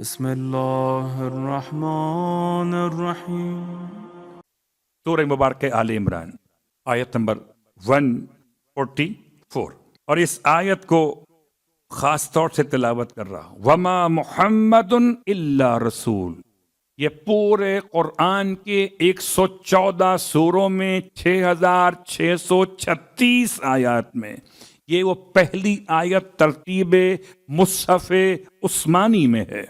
بسم اللہ الرحمن الرحیم۔ سورہ مبارک آل عمران آیت نمبر 144، اور اس آیت کو خاص طور سے تلاوت کر رہا ہوں۔ وما محمد الا رسول، یہ پورے قرآن کے 114 سوروں میں 6636 آیات میں یہ وہ پہلی آیت ترتیب مصحف عثمانی میں ہے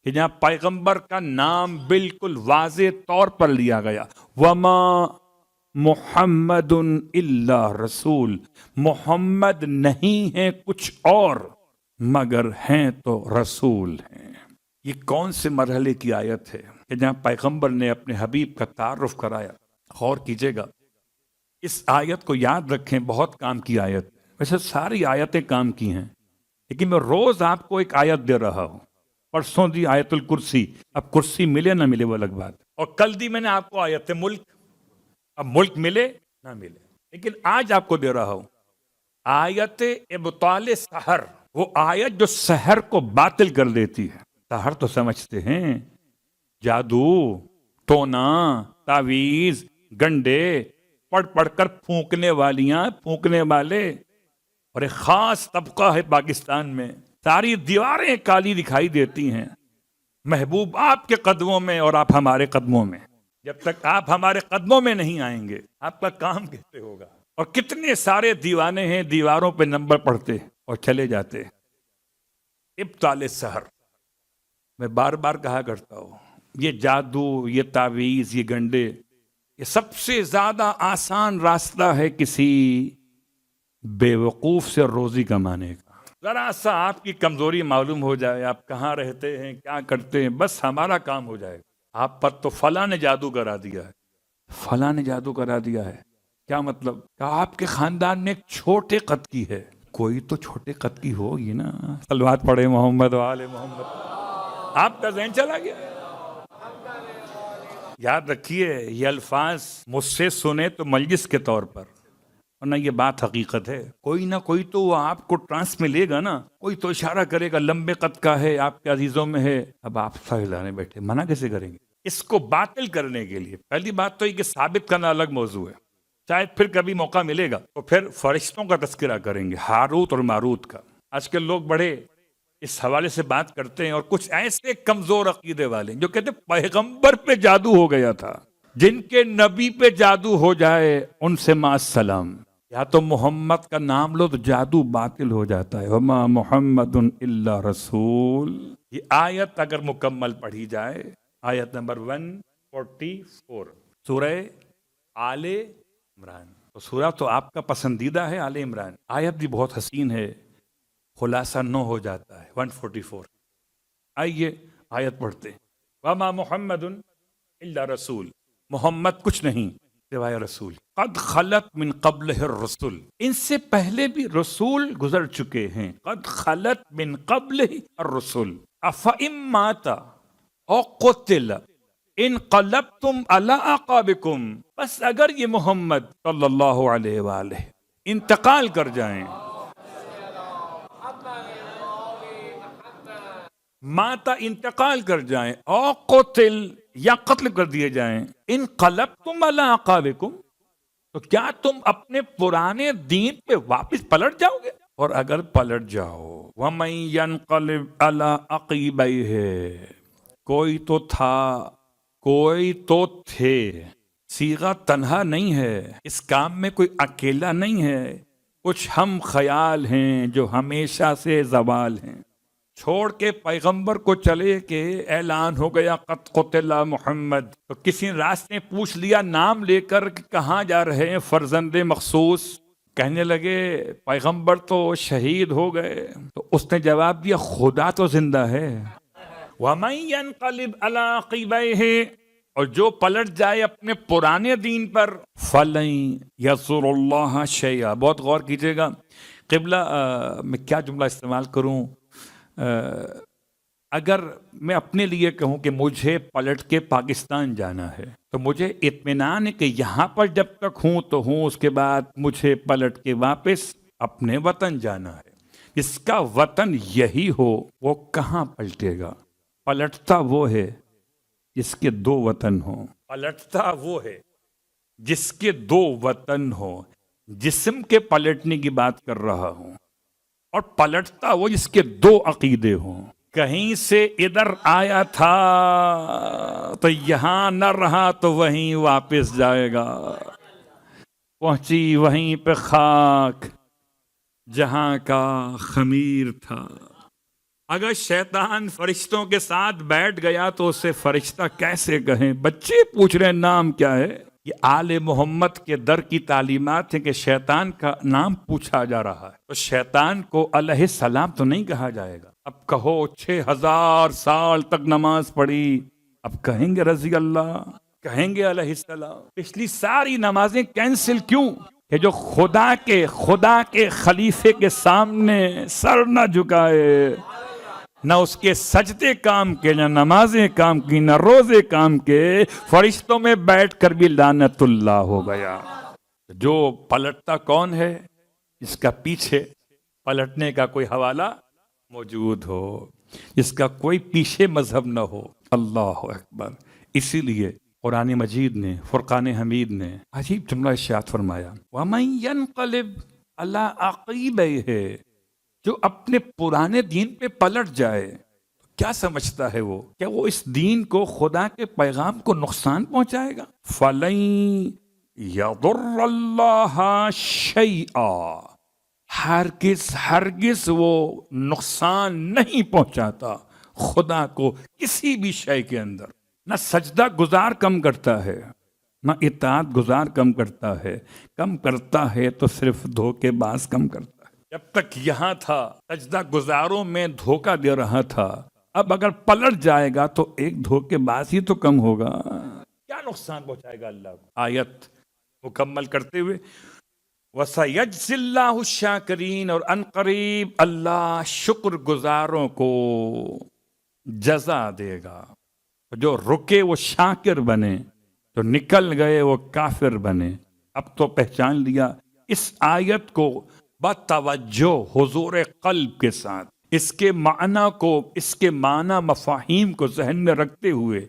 کہ جہاں پیغمبر کا نام بالکل واضح طور پر لیا گیا، وما محمد الا رسول، محمد نہیں ہے کچھ اور مگر ہیں تو رسول ہیں۔ یہ کون سے مرحلے کی آیت ہے کہ جہاں پیغمبر نے اپنے حبیب کا تعارف کرایا؟ غور کیجئے گا، اس آیت کو یاد رکھیں، بہت کام کی آیت، ویسے ساری آیتیں کام کی ہیں، لیکن میں روز آپ کو ایک آیت دے رہا ہوں۔ پرسوں دی آیت الکرسی، اب کرسی ملے نہ ملے وہ الگ بات، اور کل دی میں نے آپ کو آیت ملک، اب ملک ملے نہ ملے، لیکن آج آپ کو دے رہا ہوں آیت ابطال سحر، وہ آیت جو سحر کو باطل کر دیتی ہے۔ سحر تو سمجھتے ہیں جادو، ٹونا، تعویذ، گنڈے، پڑھ پڑھ کر پھونکنے والیاں، پھونکنے والے، اور ایک خاص طبقہ ہے پاکستان میں، ساری دیواریں کالی دکھائی دیتی ہیں۔ محبوب آپ کے قدموں میں اور آپ ہمارے قدموں میں، جب تک آپ ہمارے قدموں میں نہیں آئیں گے آپ کا کام کیسے ہوگا؟ اور کتنے سارے دیوانے ہیں، دیواروں پہ نمبر پڑھتے اور چلے جاتے۔ ابطال سحر، میں بار بار کہا کرتا ہوں، یہ جادو، یہ تعویذ، یہ گنڈے، یہ سب سے زیادہ آسان راستہ ہے کسی بے وقوف سے روزی کمانے کا۔ ذرا سا آپ کی کمزوری معلوم ہو جائے، آپ کہاں رہتے ہیں، کیا کرتے ہیں، بس ہمارا کام ہو جائے گا۔ آپ پر تو فلاں نے جادو کرا دیا ہے، فلاں نے جادو کرا دیا ہے، کیا مطلب؟ کہ آپ کے خاندان میں ایک چھوٹے قد کی ہے، کوئی تو چھوٹے قد کی ہوگی نا، صلوات پڑھے محمد و آل محمد۔ آپ کا ذہن چلا گیا۔ یاد رکھیے، یہ الفاظ مجھ سے سنے تو مجلس کے طور پر، ورنہ یہ بات حقیقت ہے۔ کوئی نہ کوئی تو وہ آپ کو ٹرانس میں لے گا نا، کوئی تو اشارہ کرے گا لمبے قد کا ہے، آپ کے عزیزوں میں ہے، اب آپ سہلانے بیٹھے، منع کیسے کریں گے؟ اس کو باطل کرنے کے لیے پہلی بات تو یہ کہ ثابت کرنا الگ موضوع ہے، شاید پھر کبھی موقع ملے گا تو پھر فرشتوں کا تذکرہ کریں گے، ہاروت اور ماروت کا۔ آج کل لوگ بڑے اس حوالے سے بات کرتے ہیں، اور کچھ ایسے کمزور عقیدے والے جو کہتے ہیں پیغمبر پہ جادو ہو گیا تھا، جن کے نبی پہ جادو ہو جائے ان سے ما السلام، یا تو محمد کا نام لو تو جادو باطل ہو جاتا ہے۔ وما محمد الا رسول، یہ آیت اگر مکمل پڑھی جائے، آیت نمبر 144 سورہ آل عمران، تو سورہ تو آپ کا پسندیدہ ہے آل عمران، آیت بھی بہت حسین ہے، خلاصہ نو ہو جاتا ہے 144۔ آئیے آیت پڑھتے ہیں۔ وما محمد الا رسول، محمد کچھ نہیں سوائے رسول، قد خلت من قبلہ الرسل، ان سے پہلے بھی رسول گزر چکے ہیں، قد خلت من قبلہ الرسل، افئن مات او قتل انقلبتم علی اعقابکم، بس اگر یہ محمد صلی اللہ علیہ وآلہ انتقال کر جائیں، ماتا انتقال کر جائیں، او قتل یا قتل کر دیے جائیں، انقلبتم علی اعقابکم، تو کیا تم اپنے پرانے دین پہ واپس پلٹ جاؤ گے؟ اور اگر پلٹ جاؤ، وَمَن يَنْقَلِبْ عَلَىٰ عَقِبَيْهِ، کوئی تو تھا، کوئی تو تھے، صیغہ تنہا نہیں ہے، اس کام میں کوئی اکیلا نہیں ہے، کچھ ہم خیال ہیں جو ہمیشہ سے زوال ہیں، چھوڑ کے پیغمبر کو چلے کہ اعلان ہو گیا قد قتل محمد، تو کسی راستے نے پوچھ لیا نام لے کر کہ کہاں جا رہے ہیں فرزند مخصوص، کہنے لگے پیغمبر تو شہید ہو گئے، تو اس نے جواب دیا خدا تو زندہ ہے۔ وَمَن يَنْقَلِبْ عَلَىٰ عَقِبَيْهِ، اور جو پلٹ جائے اپنے پرانے دین پر، فَلَن يَضُرَّ اللَّهَ شَيْئًا، بہت غور کیجئے گا، قبلہ میں کیا جملہ استعمال کروں، اگر میں اپنے لیے کہوں کہ مجھے پلٹ کے پاکستان جانا ہے تو مجھے اطمینان ہے کہ یہاں پر جب تک ہوں تو ہوں، اس کے بعد مجھے پلٹ کے واپس اپنے وطن جانا ہے، جس کا وطن یہی ہو وہ کہاں پلٹے گا؟ پلٹتا وہ ہے جس کے دو وطن ہوں، پلٹتا وہ ہے جس کے دو وطن ہوں. جسم کے پلٹنے کی بات کر رہا ہوں، اور پلٹتا وہ جس کے دو عقیدے ہوں. کہیں سے ادھر آیا تھا تو یہاں نہ رہا تو وہیں واپس جائے گا. پہنچی وہیں پہ خاک جہاں کا خمیر تھا. اگر شیطان فرشتوں کے ساتھ بیٹھ گیا تو اسے فرشتہ کیسے کہیں؟ بچے پوچھ رہے ہیں نام کیا ہے. یہ آل محمد کے در کی تعلیمات ہیں کہ شیطان کا نام پوچھا جا رہا ہے تو شیطان کو علیہ السلام تو نہیں کہا جائے گا. اب کہو 6000 سال تک نماز پڑھی، اب کہیں گے رضی اللہ، کہیں گے علیہ السلام. پچھلی ساری نمازیں کینسل کیوں؟ کہ جو خدا کے خلیفے کے سامنے سر نہ جھکائے، نہ اس کے سجدے کام کے، نہ نمازیں کام کی، نہ روزے کام کے، فرشتوں میں بیٹھ کر بھی لعنت اللہ ہو گیا. جو پلٹتا کون ہے؟ اس کا پیچھے پلٹنے کا کوئی حوالہ موجود ہو، اس کا کوئی پیچھے مذہب نہ ہو. اللہ اکبر. اسی لیے قرآن مجید نے، فرقان حمید نے عجیب جملہ ارشاد فرمایا، وَمَن يَنْقَلِبْ عَلَىٰ عَقِبَيْهِ، جو اپنے پرانے دین پہ پلٹ جائے. کیا سمجھتا ہے وہ؟ کیا وہ اس دین کو، خدا کے پیغام کو نقصان پہنچائے گا؟ فَلَن يَضُرَّ اللَّهَ شَيْئًا، ہرگز وہ نقصان نہیں پہنچاتا خدا کو کسی بھی شے کے اندر. نہ سجدہ گزار کم کرتا ہے، نہ اطاعت گزار کم کرتا ہے. کم کرتا ہے تو صرف دھوکے باز کم کرتا ہے. جب تک یہاں تھا سجدہ گزاروں میں دھوکہ دے رہا تھا، اب اگر پلٹ جائے گا تو ایک دھوکے باز ہی تو کم ہوگا. کیا نقصان پہنچائے گا اللہ کو؟ آیت مکمل کرتے ہوئے وَسَيَجْزِي اللَّهُ الشَّاكِرِينَ، اور ان قریب اللہ شکر گزاروں کو جزا دے گا. جو رکے وہ شاکر بنے، جو نکل گئے وہ کافر بنے. اب تو پہچان لیا. اس آیت کو بتوجہ حضور قلب کے ساتھ، اس کے معنی کو، اس کے معنی مفاہیم کو ذہن میں رکھتے ہوئے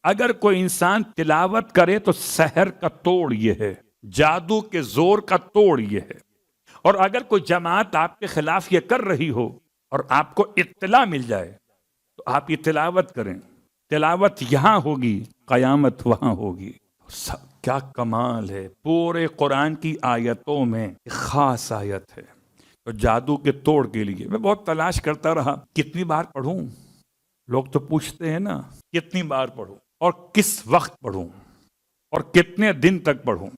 اگر کوئی انسان تلاوت کرے تو سحر کا توڑ یہ ہے، جادو کے زور کا توڑ یہ ہے. اور اگر کوئی جماعت آپ کے خلاف یہ کر رہی ہو اور آپ کو اطلاع مل جائے تو آپ یہ تلاوت کریں. تلاوت یہاں ہوگی، قیامت وہاں ہوگی. کیا کمال ہے. پورے قرآن کی آیتوں میں ایک خاص آیت ہے تو جادو کے توڑ کے لیے میں بہت تلاش کرتا رہا کتنی بار پڑھوں. لوگ تو پوچھتے ہیں نا کتنی بار پڑھوں اور کس وقت پڑھوں اور کتنے دن تک پڑھوں.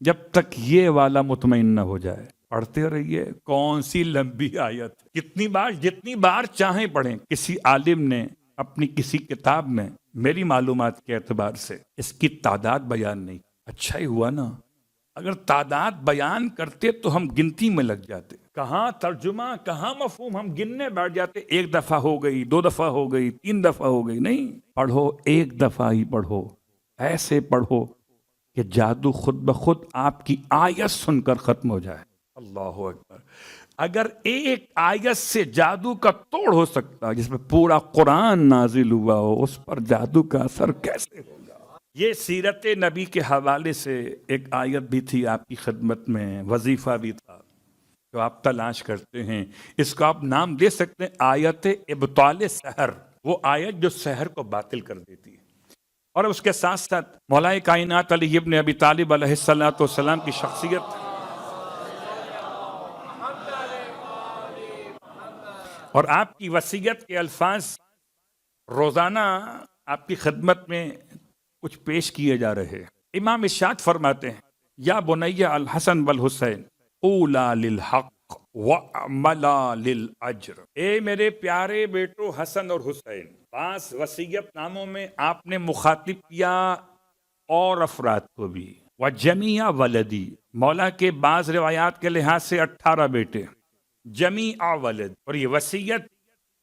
جب تک یہ والا مطمئن نہ ہو جائے پڑھتے رہیے. کون سی لمبی آیت، کتنی بار، جتنی بار چاہیں پڑھیں. کسی عالم نے اپنی کسی کتاب میں میری معلومات کے اعتبار سے اس کی تعداد بیان نہیں. اچھا ہی ہوا نا، اگر تعداد بیان کرتے تو ہم گنتی میں لگ جاتے. کہاں ترجمہ، کہاں مفہوم، ہم گننے بیٹھ جاتے. ایک دفعہ ہو گئی، 2 دفعہ ہو گئی، 3 دفعہ ہو گئی. نہیں، پڑھو، ایک دفعہ ہی پڑھو. ایسے پڑھو کہ جادو خود بخود آپ کی آیت سن کر ختم ہو جائے. اللہ اکبر. اگر ایک آیت سے جادو کا توڑ ہو سکتا جس میں پورا قرآن نازل ہوا ہو، اس پر جادو کا اثر کیسے ہوگا؟ یہ سیرت نبی کے حوالے سے ایک آیت بھی تھی آپ کی خدمت میں، وظیفہ بھی تھا جو آپ تلاش کرتے ہیں. اس کو آپ نام دے سکتے ہیں آیت ابطال سحر، وہ آیت جو سحر کو باطل کر دیتی ہے. اور اس کے ساتھ ساتھ مولا کائنات علی ابن ابی طالب علیہ السلام کی شخصیت اور آپ کی وصیت کے الفاظ روزانہ آپ کی خدمت میں کچھ پیش کیے جا رہے. امام ارشاد فرماتے ہیں، یا بنی الحسن والحسین قولا للحق وعملا للاجر. اے میرے پیارے بیٹو حسن اور حسین. 5 وصیت ناموں میں آپ نے مخاطب کیا اور افراد کو بھی. وجمیع ولدی، مولا کے بعض روایات کے لحاظ سے 18 بیٹے، جمیع ولد. اور یہ وصیت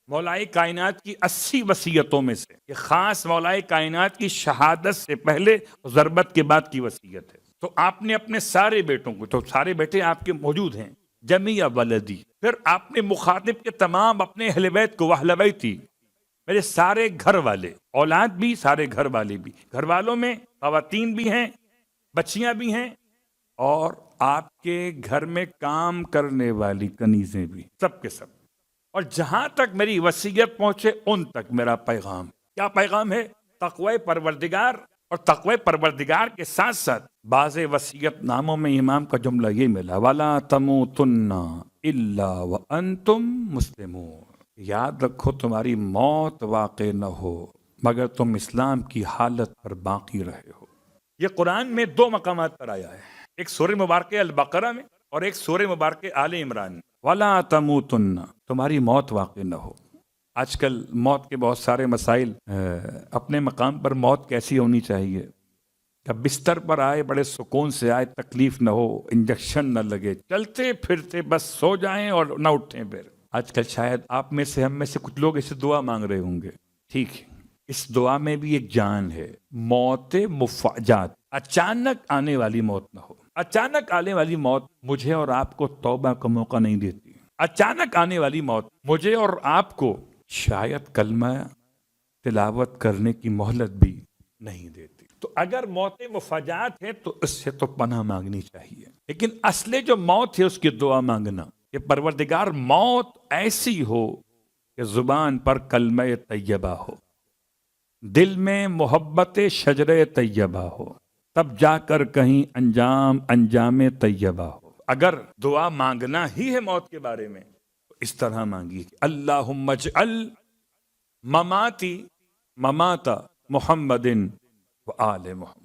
مولائے کائنات کی 80 وصیتوں میں سے، یہ خاص مولائے کائنات کی شہادت سے پہلے اور ضربت کے بعد کی وصیت ہے. تو آپ نے اپنے سارے بیٹوں کو، تو سارے بیٹے آپ کے موجود ہیں، جمیع ولدی، پھر آپ نے مخاطب کے تمام اپنے اہل بیت کو وَأَهْلَ بَيْتِي، میرے سارے گھر والے، اولاد بھی، سارے گھر والے بھی، گھر والوں میں خواتین بھی ہیں، بچیاں بھی ہیں، اور آپ کے گھر میں کام کرنے والی کنیزیں بھی، سب کے سب، اور جہاں تک میری وصیت پہنچے ان تک میرا پیغام۔ کیا پیغام ہے؟ تقوی پروردگار، اور تقوی پروردگار کے ساتھ ساتھ بعض وصیت ناموں میں امام کا جملہ یہ ملا، وَلَا تَمُوتُنَّ إِلَّا وَأَنْتُمْ مُسْلِمُونَ، یاد رکھو تمہاری موت واقع نہ ہو مگر تم اسلام کی حالت پر باقی رہے ہو۔ یہ قرآن میں دو مقامات پر آیا ہے، ایک سورہ مبارکہ البقرہ میں اور ایک سورہ مبارکہ آل عمران میں۔ وَلَا تَمُوتُنَّ، تمہاری موت واقع نہ ہو۔ آج کل موت کے بہت سارے مسائل، اپنے مقام پر موت کیسی ہونی چاہیے کہ بستر پر آئے بڑے سکون سے آئے، تکلیف نہ ہو، انجیکشن نہ لگے، چلتے پھرتے بس سو جائیں اور نہ اٹھیں پھر۔ آج کل شاید آپ میں سے، ہم میں سے کچھ لوگ اسے دعا مانگ رہے ہوں گے، ٹھیک ہے، اس دعا میں بھی ایک جان ہے، موت مفاجات، اچانک آنے والی موت نہ ہو۔ اچانک آنے والی موت مجھے اور آپ کو توبہ کا موقع نہیں دیتی۔ اچانک آنے والی موت مجھے اور آپ کو شاید کلمہ تلاوت کرنے کی مہلت بھی نہیں دیتی۔ تو اگر موت مفاجات ہے تو اس سے تو پناہ مانگنی چاہیے، لیکن اصل جو موت ہے اس کی دعا مانگنا کہ پروردگار موت ایسی ہو کہ زبان پر کلمہ طیبہ ہو، دل میں محبت شجر طیبہ ہو، تب جا کر کہیں انجام طیبہ ہو۔ اگر دعا مانگنا ہی ہے موت کے بارے میں تو اس طرح مانگیے کہ اللہم اجعل مماتی ممات محمد و آل محمد۔